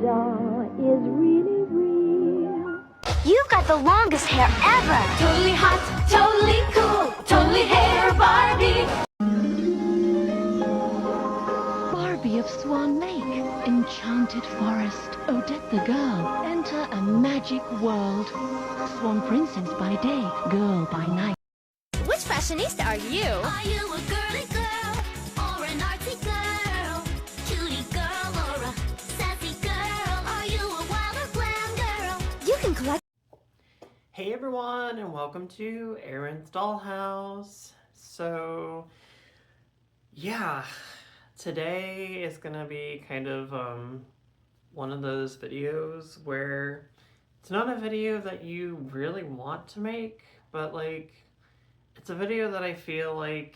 doll is really real. You've got the longest hair ever! Totally hot, totally cool, totally hair Barbie. Barbie of Swan Lake, enchanted forest, Odette the girl, enter a magic world. Swan princess by day, girl by night. Which fashionista are you? Are you a girly girl or an artsy girl? Cutie girl or a sassy girl? Are you a wild or glam girl? You can collect. Hey everyone, and welcome to Erin's Dollhouse. So, yeah, today is gonna be kind of one of those videos where it's not a video that you really want to make, but like, it's a video that I feel like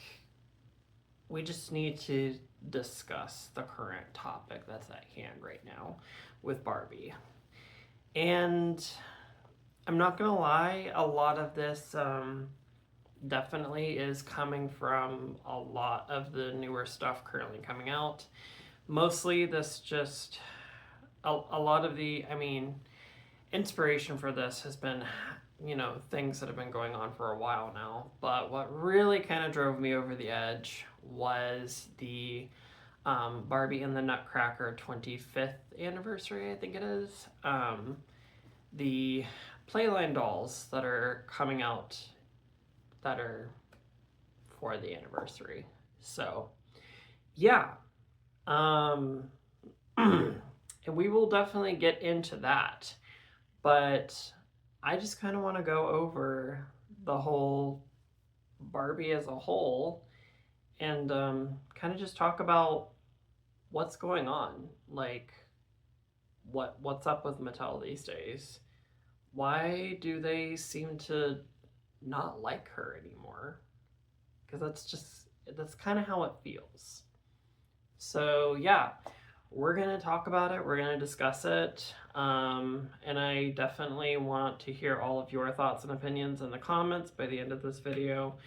we just need to discuss the current topic that's at hand right now with Barbie. And I'm not gonna lie, a lot of this definitely is coming from a lot of the newer stuff currently coming out. Mostly this just, a lot of the, inspiration for this has been, things that have been going on for a while now. But what really kind of drove me over the edge was the Barbie and the Nutcracker 25th anniversary, I think it is. The Playline dolls that are coming out that are for the anniversary. So, yeah. And we will definitely get into that. But I just kind of want to go over the whole Barbie as a whole and kind of just talk about what's going on. Like, what's up with Mattel these days? Why do they seem to not like her anymore? Because that's kind of how it feels. So yeah, we're gonna talk about it, we're gonna discuss it, and I definitely want to hear all of your thoughts and opinions in the comments by the end of this video.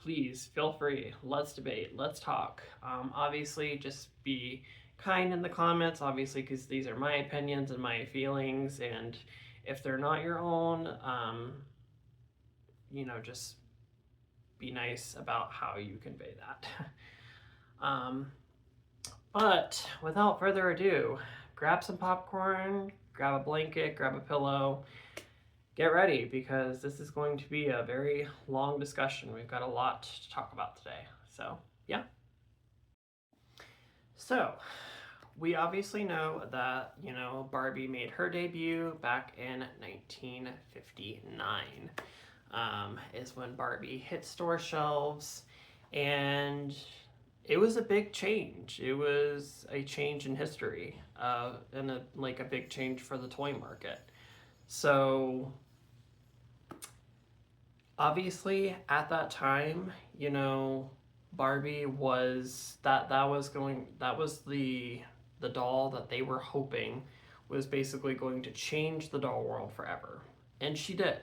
Please feel free, let's debate, let's talk. Obviously just be kind in the comments, obviously, because these are my opinions and my feelings, and if they're not your own, just be nice about how you convey that. But without further ado, grab some popcorn, grab a blanket, grab a pillow, get ready, because this is going to be a very long discussion. We've got a lot to talk about today. So, yeah. So, we obviously know that, Barbie made her debut back in 1959. Is when Barbie hit store shelves, and it was a big change. It was a change in history, and a big change for the toy market. So, obviously, at that time, Barbie was that was the doll that they were hoping was basically going to change the doll world forever. And she did.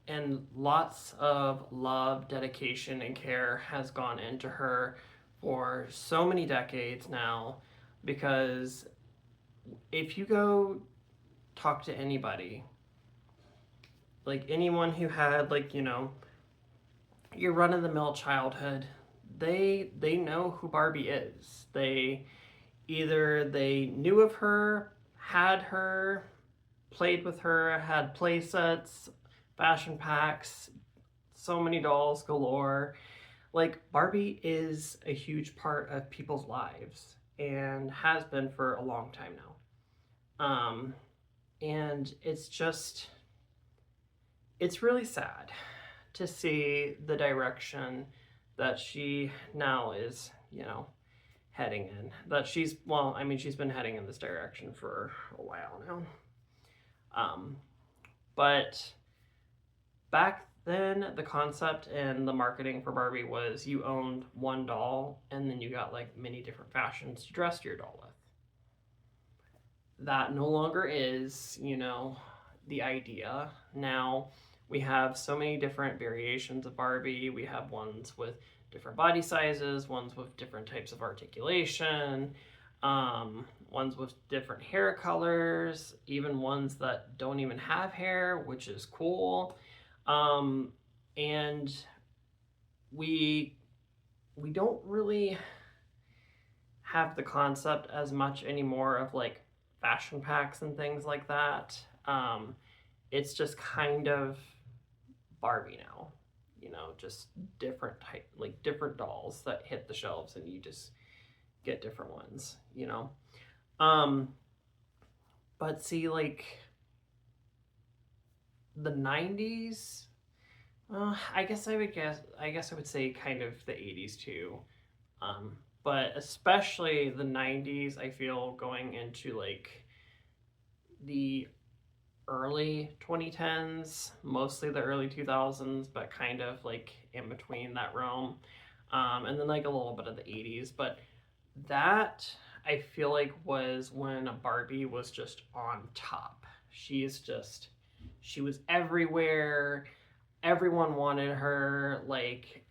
And lots of love, dedication, and care has gone into her for so many decades now, because if you go talk to anybody, like anyone who had your run-of-the-mill childhood, they know who Barbie is. They knew of her, had her, played with her, had play sets, fashion packs, so many dolls galore. Like, Barbie is a huge part of people's lives and has been for a long time now. And it's really sad to see the direction that she now is, heading in. That she's been heading in this direction for a while now. But back then, the concept and the marketing for Barbie was you owned one doll, and then you got many different fashions to dress your doll with. That no longer is, the idea. Now we have so many different variations of Barbie. We have ones with different body sizes, ones with different types of articulation. Ones with different hair colors, even ones that don't even have hair, which is cool. And we don't really have the concept as much anymore of like fashion packs and things like that. It's just kind of Barbie now, you know, just different type, like different dolls that hit the shelves and you just get different ones, you know. But see, like the 90s, I guess I would say kind of the 80s too. But especially the 90s, I feel going into like the early 2010s, mostly the early 2000s, but kind of like in between that realm. And then like a little bit of the 80s. But that I feel like was when Barbie was just on top. She was everywhere. Everyone wanted her. Like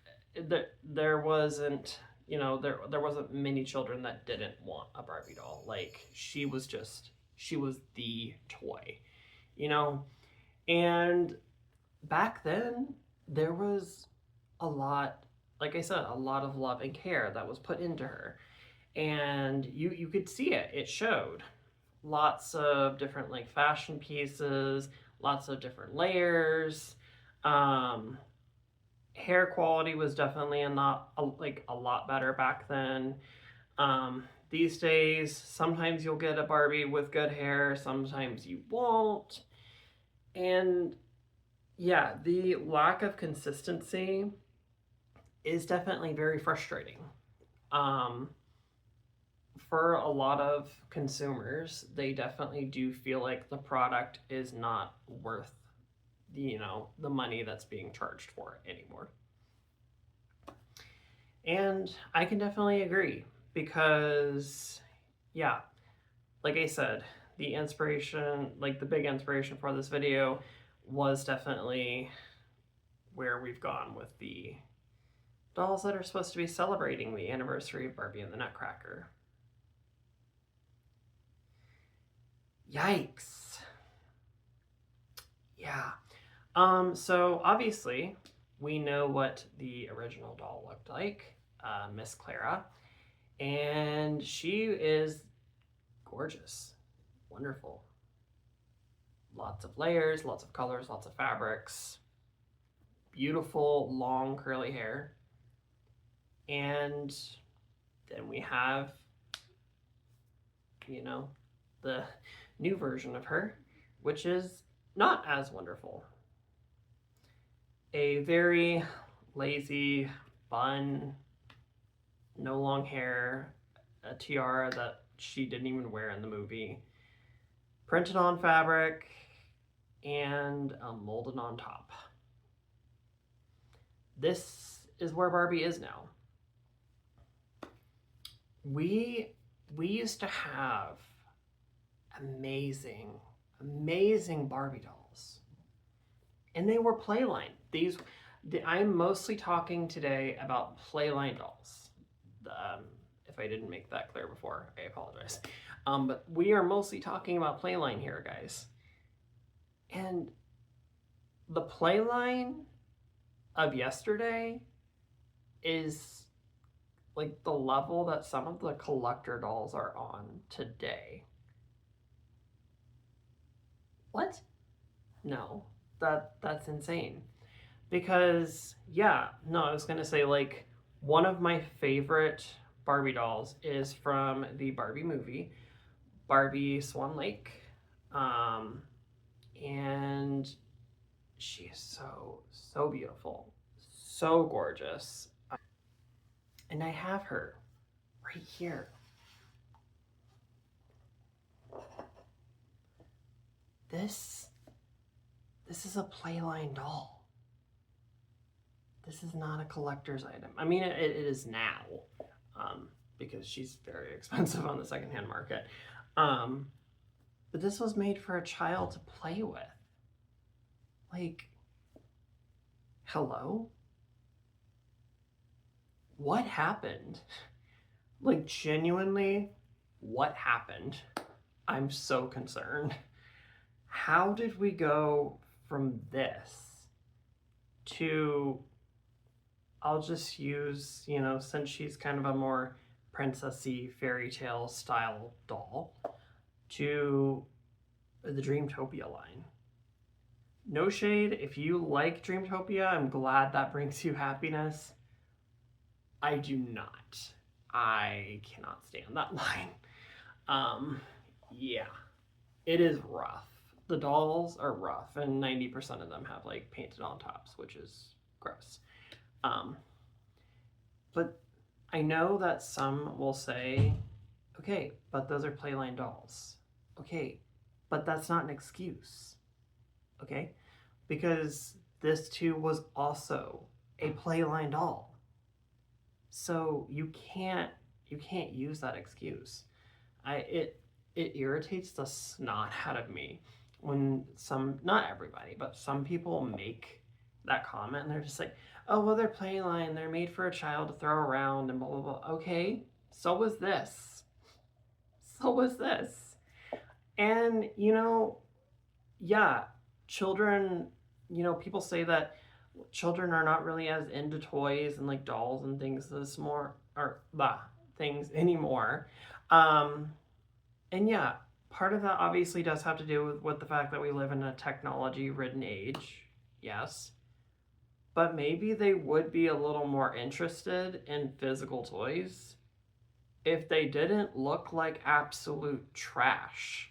there wasn't, you know, there wasn't many children that didn't want a Barbie doll. Like she was the toy, you know. And back then there was a lot, like I said, a lot of love and care that was put into her. And you could see it. It showed lots of different like fashion pieces, lots of different layers. Hair quality was definitely a lot better back then. These days, sometimes you'll get a Barbie with good hair, sometimes you won't. And yeah, the lack of consistency is definitely very frustrating. For a lot of consumers, they definitely do feel like the product is not worth, you know, the money that's being charged for it anymore. And I can definitely agree because, yeah, like I said, the inspiration, like the big inspiration for this video was definitely where we've gone with the dolls that are supposed to be celebrating the anniversary of Barbie and the Nutcracker. Yikes. Yeah. So obviously we know what the original doll looked like, Miss Clara, and she is gorgeous, wonderful. Lots of layers, lots of colors, lots of fabrics, beautiful long curly hair. And then we have, you know, the new version of her, which is not as wonderful. A very lazy bun, no long hair, a tiara that she didn't even wear in the movie, printed on fabric, and molded on top. This is where Barbie is now. We used to have amazing Barbie dolls, and they were Playline. I'm mostly talking today about Playline dolls. If I didn't make that clear before, I apologize. But we are mostly talking about Playline here, guys. And the Playline of yesterday is like the level that some of the collector dolls are on today. What? No, that's insane. Because yeah, no, I was gonna say like one of my favorite Barbie dolls is from the Barbie movie, Barbie Swan Lake. And she is so beautiful, so gorgeous. And I have her right here. This is a Playline doll. This is not a collector's item. I mean, it is now, because she's very expensive on the secondhand market. But this was made for a child to play with. Like, hello? What happened? Like, genuinely, what happened? I'm so concerned. How did we go from this to, I'll just use, since she's kind of a more princessy fairy tale style doll, to the Dreamtopia line. No shade, if you like Dreamtopia, I'm glad that brings you happiness. I do not. I cannot stand that line. Yeah, it is rough. The dolls are rough, and 90% of them have like painted on tops, which is gross. But I know that some will say, okay, but those are Playline dolls. Okay, but that's not an excuse. Okay? Because this too was also a Playline doll. So you can't use that excuse. It irritates the snot out of me when not everybody, but some people make that comment and they're just like, oh, well, they're Playline, they're made for a child to throw around and blah, blah, blah. Okay, so was this. So was this. And, yeah, children, people say that children are not really as into toys and like dolls and things things anymore. And yeah, part of that obviously does have to do with the fact that we live in a technology-ridden age, yes. But maybe they would be a little more interested in physical toys if they didn't look like absolute trash.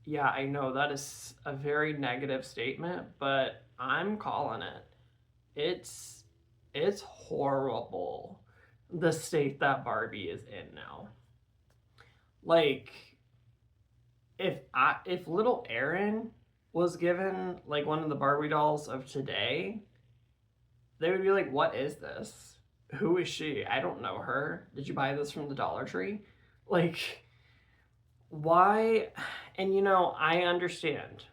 Yeah, I know that is a very negative statement, but I'm calling it. It's horrible, the state that Barbie is in now. Like, if little Erin was given like one of the Barbie dolls of today, they would be like, what is this? Who is she? I don't know her. Did you buy this from the Dollar Tree? Like, why? And I understand.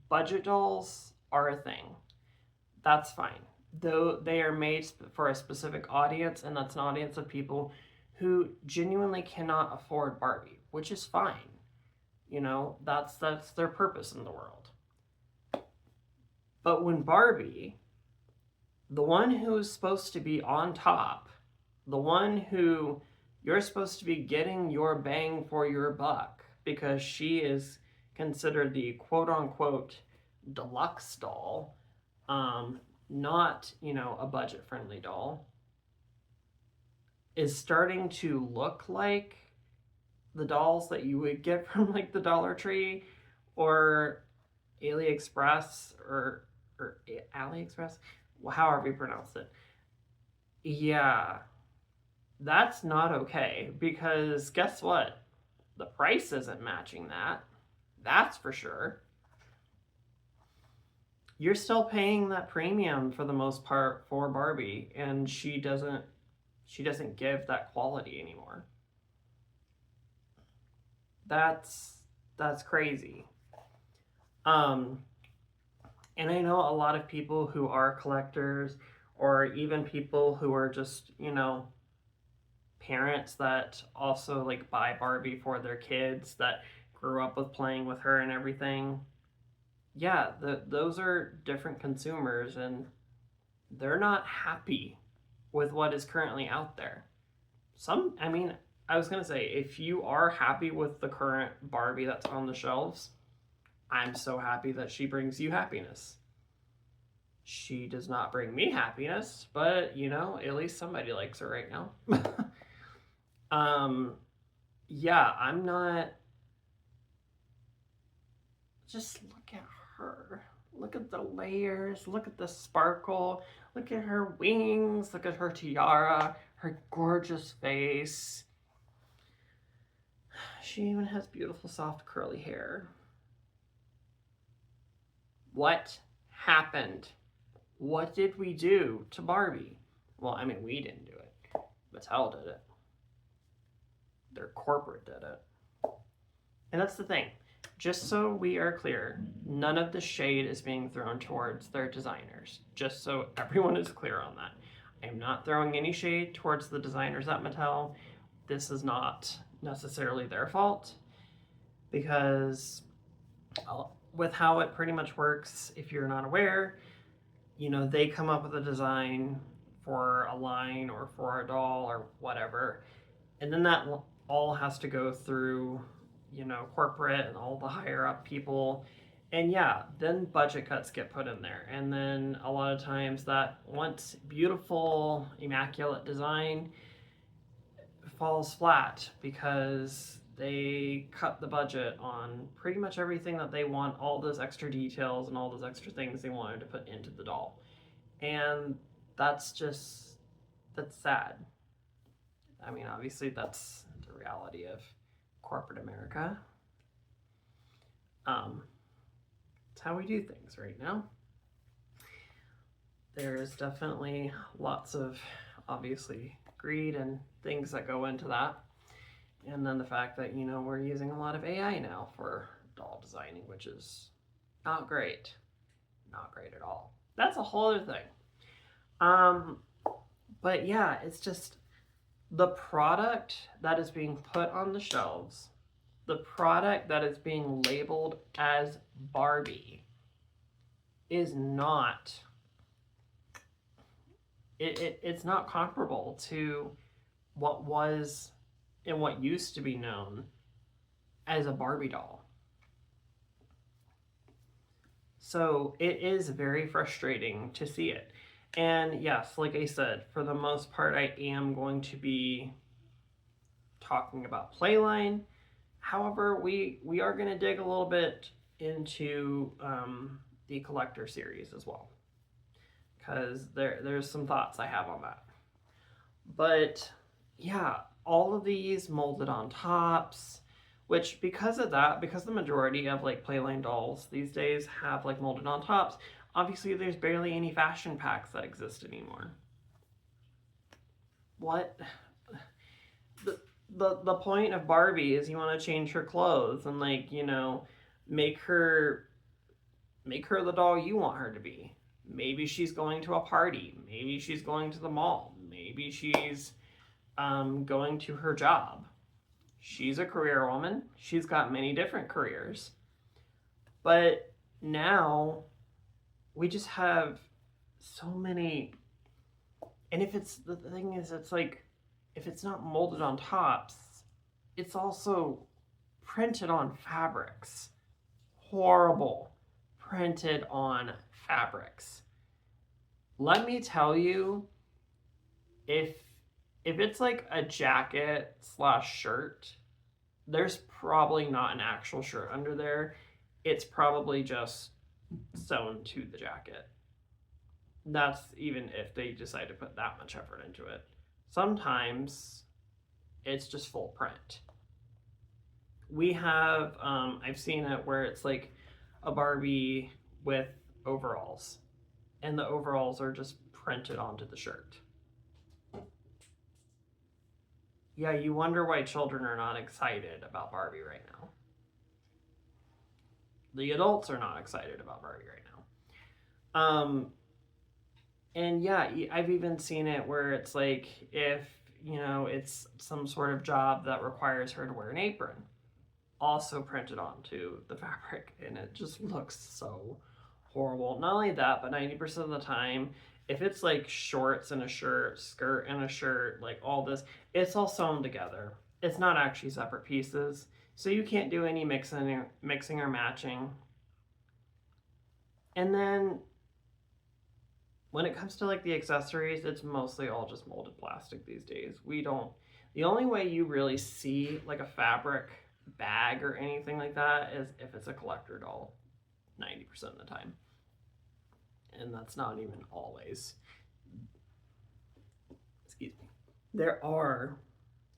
Budget dolls are a thing. That's fine. Though they are made for a specific audience, and that's an audience of people who genuinely cannot afford Barbie, which is fine. That's their purpose in the world. But when Barbie, the one who's supposed to be on top, the one who you're supposed to be getting your bang for your buck because she is considered the quote-unquote deluxe doll, not, a budget-friendly doll, is starting to look like the dolls that you would get from like the Dollar Tree or AliExpress or AliExpress, however you pronounce it. Yeah, that's not okay, because guess what? The price isn't matching that. That's for sure. You're still paying that premium for the most part for Barbie, and she doesn't give that quality anymore. That's crazy. And I know a lot of people who are collectors, or even people who are just, parents that also like buy Barbie for their kids that grew up with playing with her and everything. Yeah, those are different consumers, and they're not happy with what is currently out there. I was going to say, if you are happy with the current Barbie that's on the shelves, I'm so happy that she brings you happiness. She does not bring me happiness, but, at least somebody likes her right now. Yeah, I'm not... Just look at her. Look at the layers. Look at the sparkle. Look at her wings. Look at her tiara. Her gorgeous face. She even has beautiful, soft, curly hair. What happened? What did we do to Barbie? Well, we didn't do it. Mattel did it. Their corporate did it. And that's the thing. Just so we are clear, none of the shade is being thrown towards their designers. Just so everyone is clear on that. I am not throwing any shade towards the designers at Mattel. This is not necessarily their fault, because with how it pretty much works, if you're not aware, they come up with a design for a line or for a doll or whatever, and then that all has to go through, corporate and all the higher up people. And yeah, then budget cuts get put in there. And then a lot of times that once beautiful, immaculate design falls flat because they cut the budget on pretty much everything that they want, all those extra details and all those extra things they wanted to put into the doll. And that's sad. I mean, obviously that's the reality of corporate America. It's how we do things right now. There's definitely lots of, obviously, greed and things that go into that. And then the fact that, we're using a lot of AI now for doll designing, which is not great. Not great at all. That's a whole other thing. But yeah, it's just the product that is being put on the shelves, the product that is being labeled as Barbie is not, it's not comparable to what was and what used to be known as a Barbie doll. So it is very frustrating to see it. And yes, like I said, for the most part, I am going to be talking about Playline. However, we are going to dig a little bit into the collector series as well, because there's some thoughts I have on that. But yeah, all of these molded on tops, which because the majority of like Playline dolls these days have like molded on tops, obviously there's barely any fashion packs that exist anymore. What? The point of Barbie is you want to change her clothes and make her the doll you want her to be. Maybe she's going to a party. Maybe she's going to the mall. Maybe she's going to her job. She's a career woman. She's got many different careers. But now we just have so many. And if it's, the thing is, it's like, if it's not molded on tops, it's also printed on fabrics. Horrible. Printed on fabrics. Let me tell you, if it's like a jacket / shirt, there's probably not an actual shirt under there. It's probably just sewn to the jacket. That's even if they decide to put that much effort into it. Sometimes it's just full print. We have, I've seen it where it's like a Barbie with overalls, and the overalls are just printed onto the shirt. Yeah, you wonder why children are not excited about Barbie right now. The adults are not excited about Barbie right now. And yeah, I've even seen it where it's like, if, it's some sort of job that requires her to wear an apron, also printed onto the fabric, and it just looks so horrible. Not only that, but 90% of the time, if it's like shorts and a shirt, skirt and a shirt, like all this, it's all sewn together. It's not actually separate pieces. So you can't do any mixing or matching. And then when it comes to like the accessories, it's mostly all just molded plastic these days. The only way you really see like a fabric bag or anything like that is if it's a collector doll, 90% of the time. And that's not even always. Excuse me. There are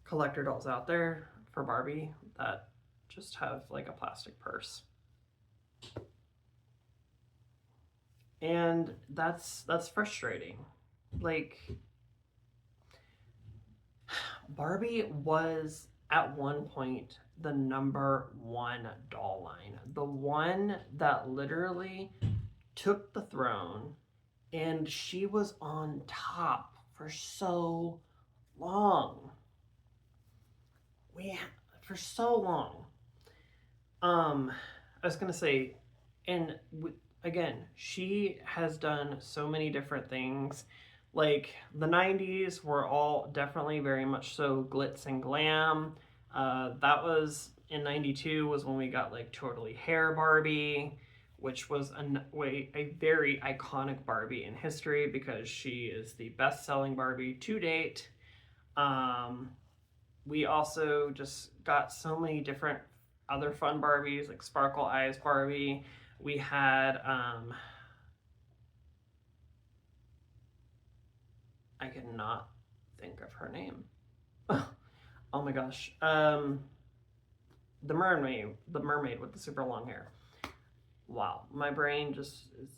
collector dolls out there for Barbie that just have like a plastic purse. And that's frustrating. Like, Barbie was at one point the #1 doll line. The one that literally took the throne, and she was on top for so long. for so long. I was gonna say, and again, she has done so many different things. Like the 90s were all definitely very much so glitz and glam. That was in 92 was when we got like Totally Hair Barbie, which was a very iconic Barbie in history because she is the best-selling Barbie to date. We also just got so many different other fun Barbies, like Sparkle Eyes Barbie. We had, I cannot think of her name. Oh my gosh. The mermaid with the super long hair. Wow, my brain just is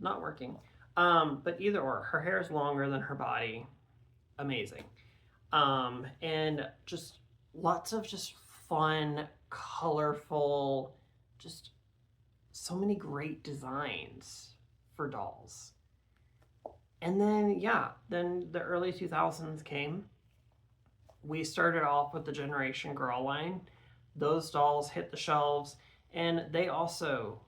not working. But either or, her hair is longer than her body. Amazing. And just lots of just fun, colorful, just so many great designs for dolls. And then, then the early 2000s came. We started off with the Generation Girl line. Those dolls hit the shelves, and they also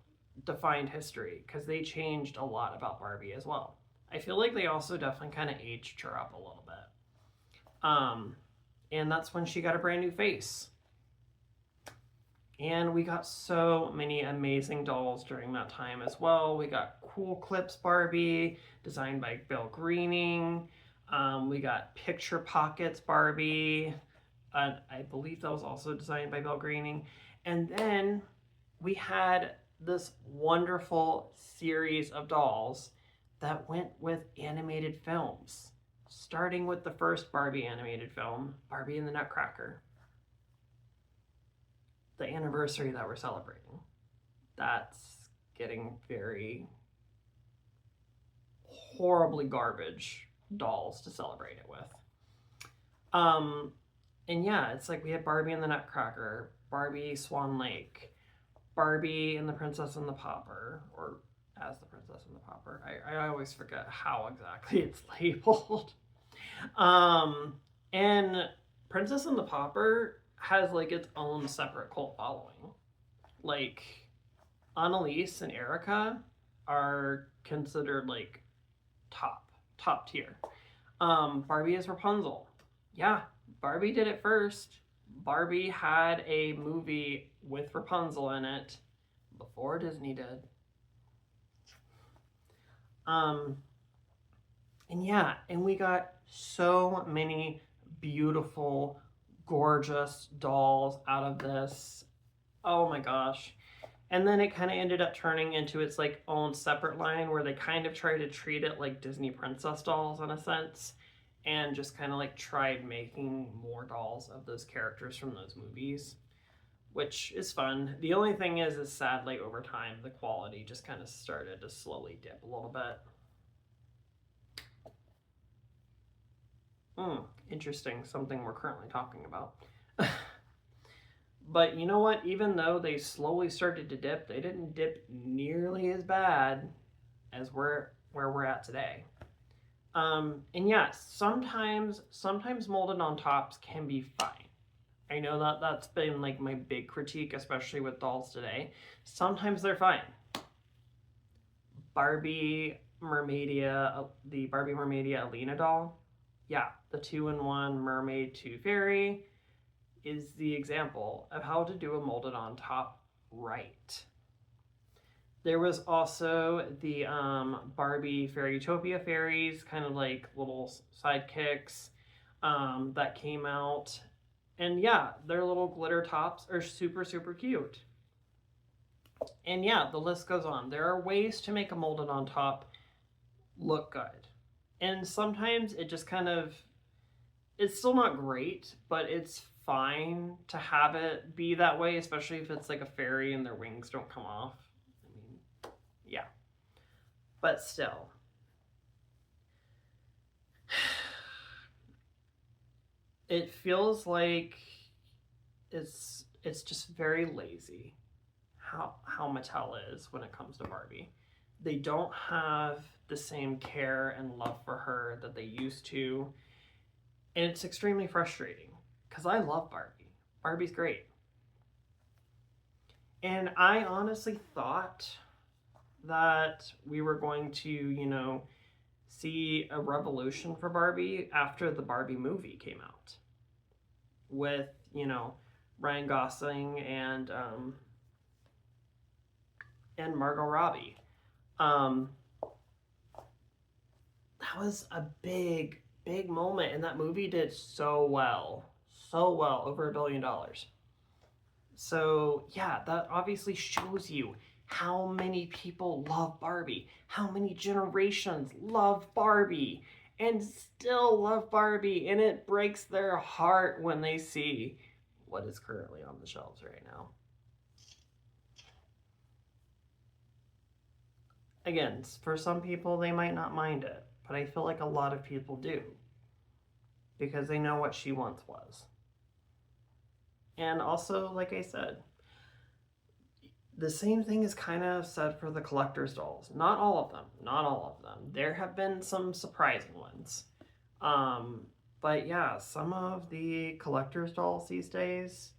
defined history because they changed a lot about Barbie as well. I feel like they also definitely kind of aged her up a little bit. And that's when she got a brand new face. And we got so many amazing dolls during that time as well. We got Cool Clips Barbie, designed by Bill Greening. We got Picture Pockets Barbie. I believe that was also designed by Bill Greening. And then we had this wonderful series of dolls that went with animated films. Starting with the first Barbie animated film, Barbie and the Nutcracker. The anniversary that we're celebrating. That's getting very horribly garbage dolls to celebrate it with. And yeah, it's like we had Barbie and the Nutcracker, Barbie Swan Lake, Barbie and the Princess and the Pauper, or as the Princess and the Pauper. I always forget how exactly it's labeled. And Princess and the Pauper has like its own separate cult following. Like Annalise and Erica are considered like top tier. Barbie is Rapunzel. Yeah, Barbie did it first. Barbie had a movie with Rapunzel in it before Disney did. And we got so many beautiful, gorgeous dolls out of this. Oh my gosh. And then it kind of ended up turning into its like own separate line where they kind of tried to treat it like Disney princess dolls in a sense, and just kind of like tried making more dolls of those characters from those movies, which is fun. The only thing is sadly over time, the quality just kind of started to slowly dip a little bit. Interesting, something we're currently talking about. But you know what? Even though they slowly started to dip, they didn't dip nearly as bad as where we're at today. And yes, sometimes molded on tops can be fine. I know that that's been like my big critique, especially with dolls today. Sometimes they're fine. Barbie Mermaidia, the Barbie Mermaidia Alina doll. Yeah, the 2-in-1 mermaid to fairy is the example of how to do a molded on top right. There was also the Barbie Fairytopia fairies, kind of like little sidekicks that came out. And yeah, their little glitter tops are super, super cute. And yeah, the list goes on. There are ways to make a molded on top look good. And sometimes it just kind of, it's still not great, but it's fine to have it be that way, especially if it's like a fairy and their wings don't come off. I mean, yeah. But still. It feels like it's just very lazy how Mattel is when it comes to Barbie. They don't have the same care and love for her that they used to. And it's extremely frustrating because I love Barbie. Barbie's great. And I honestly thought that we were going to, see a revolution for Barbie after the Barbie movie came out with, Ryan Gosling and Margot Robbie. That was a big, big moment, and that movie did so well, over $1 billion. So yeah, that obviously shows you how many people love Barbie, how many generations love Barbie, and still love Barbie, and it breaks their heart when they see what is currently on the shelves right now. Again, for some people, they might not mind it, but I feel like a lot of people do, because they know what she once was. And also, like I said, the same thing is kind of said for the collector's dolls. Not all of them. Not all of them. There have been some surprising ones. But yeah, some of the collector's dolls these days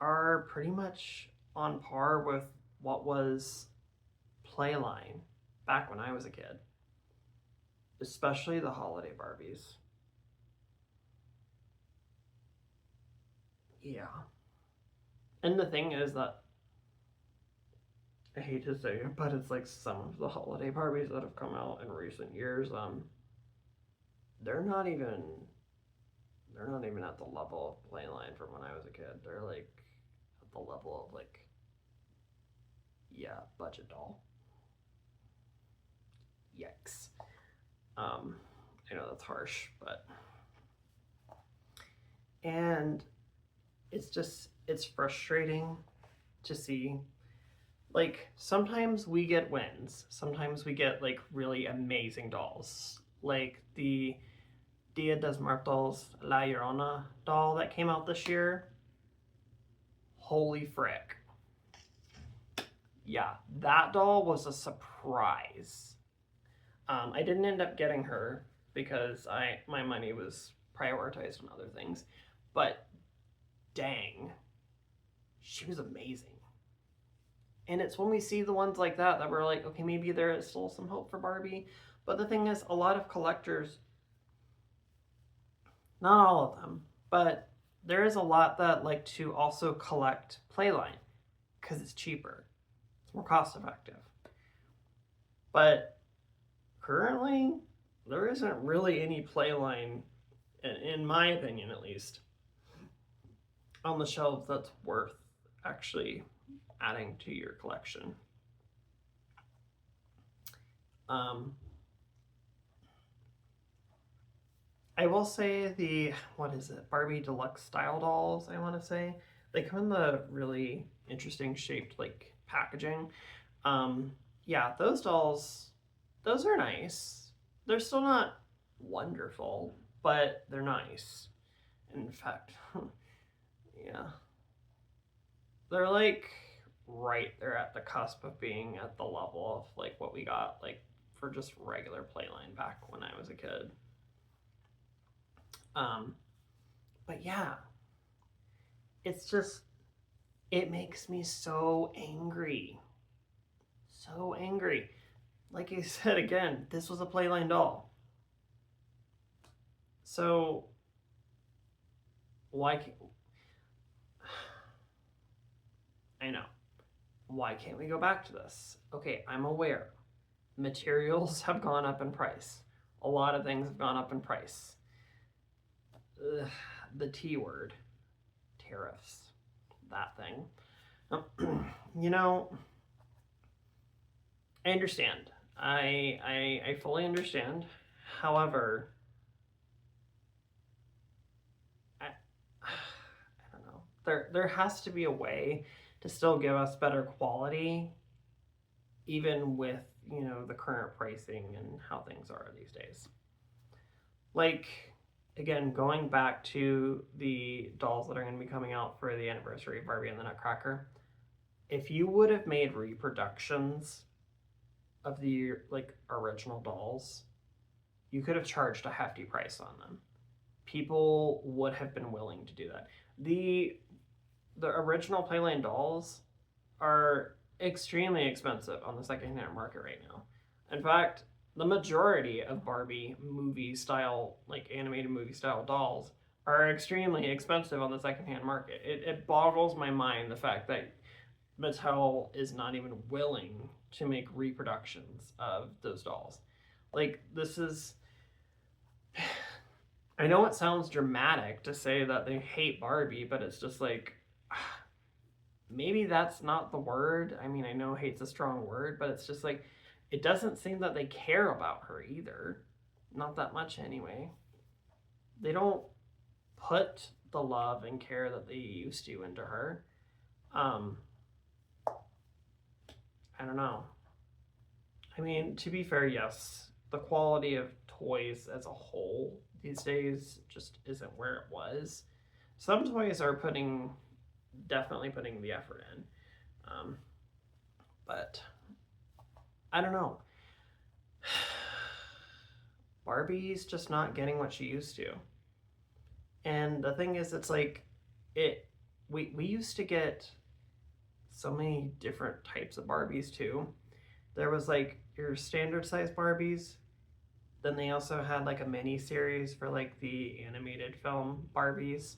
are pretty much on par with what was Playline back when I was a kid. Especially the holiday Barbies. Yeah. And the thing is that, I hate to say it, but it's like some of the holiday Barbies that have come out in recent years, they're not even at the level of Playline from when I was a kid. They're like at the level of like, yeah, budget doll. Yikes. I know that's harsh, but, and it's frustrating to see. Like, sometimes we get wins. Sometimes we get, like, really amazing dolls. Like the Dia de los Muertos La Llorona doll that came out this year. Holy frick. Yeah, that doll was a surprise. I didn't end up getting her because my money was prioritized on other things. But dang, she was amazing. And it's when we see the ones like that we're like, okay, maybe there is still some hope for Barbie. But the thing is, a lot of collectors, not all of them, but there is a lot that like to also collect Playline because it's cheaper. It's more cost effective. But currently, there isn't really any Playline, in my opinion at least, on the shelves that's worth actually adding to your collection. I will say the, what is it, Barbie Deluxe style dolls, I want to say. They come in the really interesting shaped like packaging. Yeah, those dolls, those are nice. They're still not wonderful, but they're nice. In fact, yeah. They're like right there at the cusp of being at the level of like what we got like for just regular Playline back when I was a kid. But yeah, it's just, it makes me so angry. So angry. Like I said again, this was a Playline doll. So why can't, I know. Why can't we go back to this? Okay, I'm aware. Materials have gone up in price. A lot of things have gone up in price. Ugh, the T word. Tariffs. That thing. You know, I understand. I fully understand. However, I don't know. There has to be a way to still give us better quality, even with, you know, the current pricing and how things are these days. Like, again, going back to the dolls that are going to be coming out for the anniversary of Barbie and the Nutcracker, if you would have made reproductions of the like original dolls, you could have charged a hefty price on them. People would have been willing to do that. The original Playland dolls are extremely expensive on the secondhand market right now. In fact, the majority of Barbie movie style, like animated movie style dolls, are extremely expensive on the secondhand market. It boggles my mind the fact that Mattel is not even willing to make reproductions of those dolls. Like, this is. I know it sounds dramatic to say that they hate Barbie, but it's just like. Maybe that's not the word. I mean, I know hate's a strong word, but it's just like. It doesn't seem that they care about her either. Not that much, anyway. They don't put the love and care that they used to into her. I don't know. I mean, to be fair, yes, the quality of toys as a whole these days just isn't where it was. Some toys are definitely putting the effort in. But I don't know. Barbie's just not getting what she used to. And the thing is, it's like, we used to get so many different types of Barbies too. There was like your standard size Barbies. Then they also had like a mini series for like the animated film Barbies.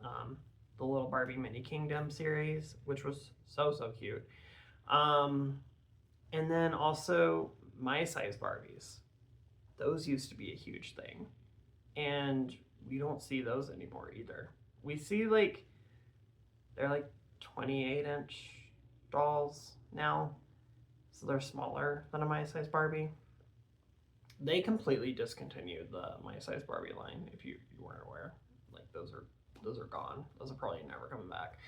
The Little Barbie Mini Kingdom series, which was so cute. And then also my size Barbies. Those used to be a huge thing. And we don't see those anymore either. We see like, they're like 28-inch dolls now. So they're smaller than a my size Barbie. They completely discontinued the my size Barbie line, if you weren't aware. Like, those are gone. Those are probably never coming back.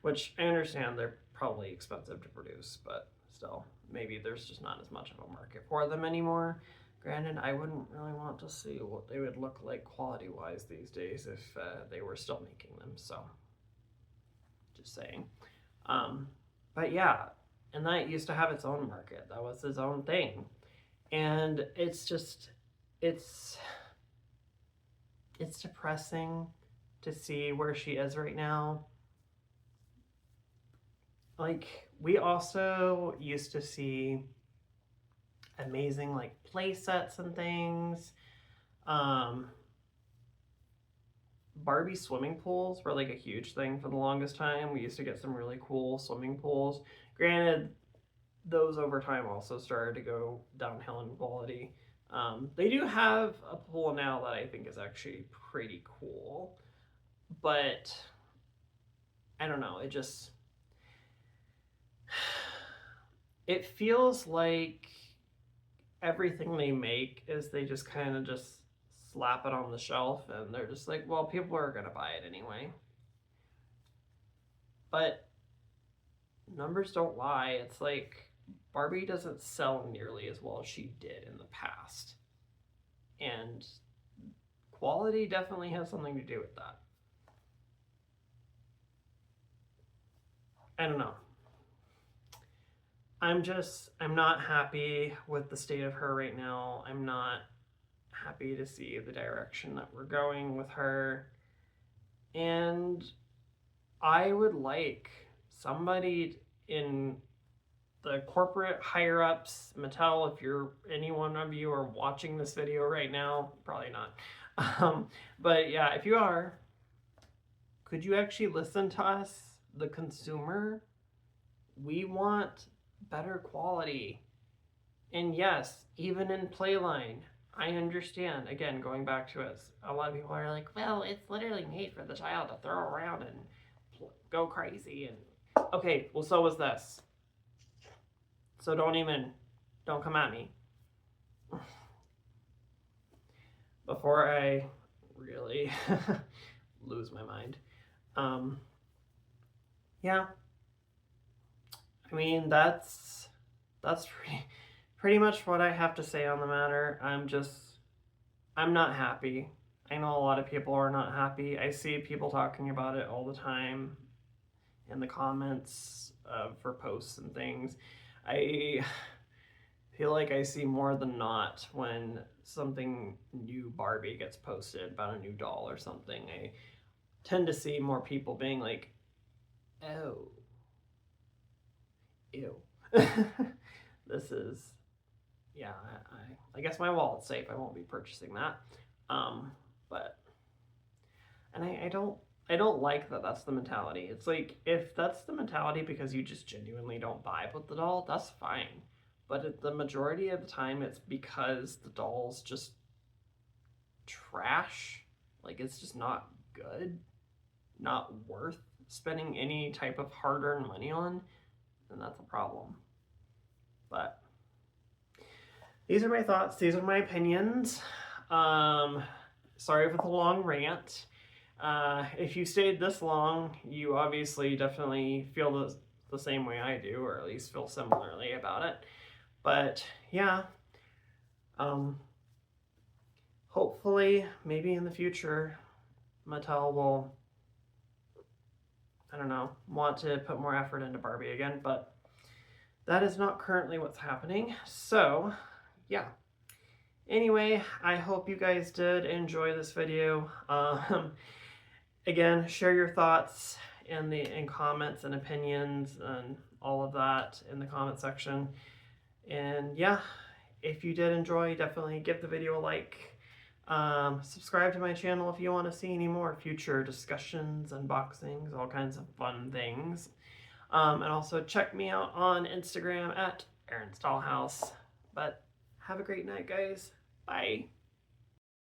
Which I understand they're probably expensive to produce, but still, maybe there's just not as much of a market for them anymore. Granted, I wouldn't really want to see what they would look like quality-wise these days if they were still making them, so just saying. But yeah, and that used to have its own market. That was its own thing. And it's just, it's depressing to see where she is right now. Like, we also used to see amazing like play sets and things. Barbie swimming pools were like a huge thing for the longest time. We used to get some really cool swimming pools. Granted, those over time also started to go downhill in quality. They do have a pool now that I think is actually pretty cool, but I don't know, it feels like everything they make is they just kind of just slap it on the shelf and they're just like, well, people are gonna buy it anyway. But numbers don't lie. It's like Barbie doesn't sell nearly as well as she did in the past. And quality definitely has something to do with that. I don't know. I'm not happy with the state of her right now. I'm not happy to see the direction that we're going with her. And I would like somebody in the corporate higher ups, Mattel, if any one of you are watching this video right now, probably not. But yeah, if you are, could you actually listen to us, the consumer? We want better quality. And yes, even in Playline, I understand. Again, going back to it, a lot of people are like, well, it's literally made for the child to throw around and go crazy. And okay, well, so was this. So don't come at me. Before I really lose my mind. Yeah. I mean, that's pretty much what I have to say on the matter. I'm not happy. I know a lot of people are not happy. I see people talking about it all the time in the comments for posts and things. I feel like I see more than not when something new Barbie gets posted about a new doll or something. tend to see more people being like, oh, ew. This is, yeah, I guess my wallet's safe. I won't be purchasing that. But, and I don't like that that's the mentality. It's like, if that's the mentality because you just genuinely don't vibe with the doll, that's fine. But the majority of the time, it's because the doll's just trash. Like, it's just not good, not worth spending any type of hard-earned money on, then that's a problem. But these are my thoughts. These are my opinions. Sorry for the long rant. If you stayed this long, you obviously definitely feel the same way I do, or at least feel similarly about it. But yeah, hopefully, maybe in the future, Mattel will, I don't know, want to put more effort into Barbie again, but that is not currently what's happening. So yeah. Anyway, I hope you guys did enjoy this video. Again, share your thoughts in comments and opinions and all of that in the comment section. And yeah, if you did enjoy, definitely give the video a like. Subscribe to my channel if you want to see any more future discussions, unboxings, all kinds of fun things. And also check me out on Instagram at Aaron's Dollhouse. But have a great night, guys. Bye.